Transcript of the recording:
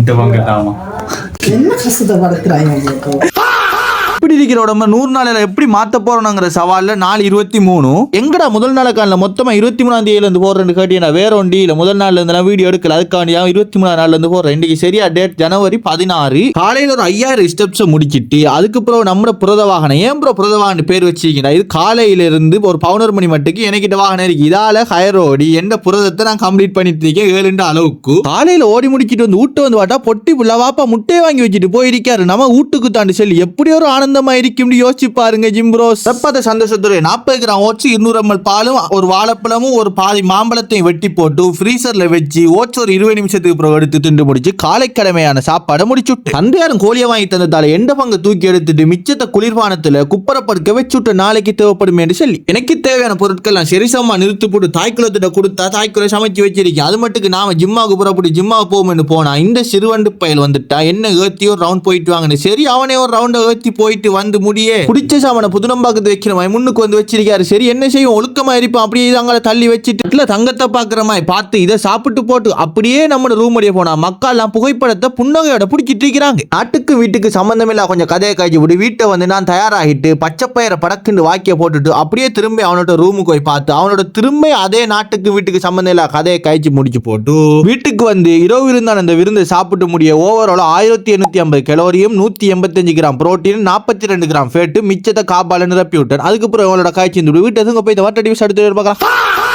இந்த பங்கட்டாமா என்ன கஷ்டப்படுத்துறாங்க. இப்படி இருக்கிற உடம்ப 100 நாளில் எப்படி மாற்ற போறோம்ங்கிற சவாலில் நாள் 23 எங்கடா முதல் நாள் காலில் மொத்தமாக 23ஆம் தேதியிலேருந்து போடுறேன்னு கேட்டீங்கன்னா வேற ஒண்டி இல்லை முதல் நாள்ல இருந்தெல்லாம் வீடியோ எடுக்கல அதுக்காண்டியா 23ஆம் நாள்ல இருந்து போடுறேன். இன்னைக்கு சரியா டேட் ஜனவரி 16 காலையில் ஒரு 5000 ஸ்டெப்ஸை முடிச்சிட்டு அதுக்கப்புறம் நம்ம புரத வாகனம் ஏன் ப்ரோ புரத வாகனம் பேர் வச்சிருக்கீங்க இது காலையிலிருந்து ஒரு 11 மணி மட்டுக்கு எனக்கிட்ட வாகனம் இருக்கு இதால ஹயர் ஓடி எந்த புரதத்தை நான் கம்ப்ளீட் பண்ணிட்டு இருக்கேன் 7 அளவுக்கு காலையில் ஓடி முடிச்சிட்டு வந்து வீட்டு வந்து வாட்டா பொட்டி புள்ள வாப்பா முட்டையை வாங்கி வச்சுட்டு போயிருக்காரு நம்ம வீட்டுக்கு தாண்டி சொல்லி எப்படி ஒரு ஆனந்தமா இருக்கும் யோசிச்சு பாருங்க ஜிம்ப்ரோஸ். வெப்பத சந்தோஷத்துறை 40 கிராம் ஓட்ஸ் 200 ml பாலும் ஒரு வாழைப்பழமும் ஒரு பாதி மாம்பழத்தையும் வெட்டி போட்டு ஃப்ரீசர்ல வச்சு ஓட்ஸ் ஒரு 20 நிமிஷத்துக்கு பிறகு எடுத்து திண்டு முடிச்சு காலை கடமையான சாப்பாடை முடிச்சுட்டு தந்தையாரும் கோழியை வாங்கி தந்ததால எந்த பங்கு தூக்கி எடுத்துட்டு மிச்சத்தை குளிர்பானத்துல குப்பரப்படுக்க வச்சுட்டு நாளைக்கு தேவைப்படும் என்று சொல்லி எனக்கு தேவையான பொருட்கள் நான் சரிசமா நிறுத்தி போட்டு தாய்க்குளத்திட்ட கொடுத்தா தாய்க்குள்ள சமைச்சு வச்சிருக்கேன். அது மட்டும் நாம ஜிம்மாவுக்கு புறப்பட்டு ஜிம்மாவுக்கு போகும்னு போனா இந்த சிறுவண்டு பயல் வந்துட்டா என்ன ஏத்தி ஒரு ரவுண்ட் போயிட்டு வாங்கன்னு சரி அவனே ஒரு ரவுண்ட் ஏத்தி போயிட்டு வந்து முடியே குடிச்ச சாமனை புதுனம்பாக்கத்து வைக்கிற மாதிரி முன்னுக்கு வந்து வச்சிருக்காரு. சரி என்ன செய்யும் ஒழுக்கமா இருப்பான் அப்படியே அங்கே தள்ளி வச்சுட்டு தங்கத்தை பாக்குற மாதிரி பார்த்து இதை சாப்பிட்டு போட்டு அப்படியே நம்ம ரூம் அடியே போனா மக்கள்லாம் புகைப்படத்தை புன்னகையோட பிடிச்சிட்டு இருக்கிறாங்க. நாட்டுக்கு வீட்டுக்கு சம்பந்தம் இல்ல கொஞ்சம் கதையை காய்ச்சி விட்டு வீட்டை வந்து நான் தயாராகிட்டு பச்சைப்பயிரை படக்குன்னு வாக்கிய போட்டுட்டு அப்படியே திரும்பி அவனோட ரூமுக்கு போய் பார்த்து அவனோட திரும்ப அதே நாட்டுக்கு வீட்டுக்கு சம்பந்தம் இல்ல கதையை காய்ச்சி முடிச்சு போட்டு வீட்டுக்கு வந்து இரவு இருந்தான் அந்த விருந்தை சாப்பிட்டு முடிய overall 1850 கலோரியும் 185 gram protein 42 gram fat மிச்சத்தை காப்பால நிரப்பி விட்டேன். அதுக்கப்புறம் அவங்களோட காய்ச்சி வீட்டு போய் இந்த வாட்டர் டிவிஸ் எடுத்து பார்க்கலாம்.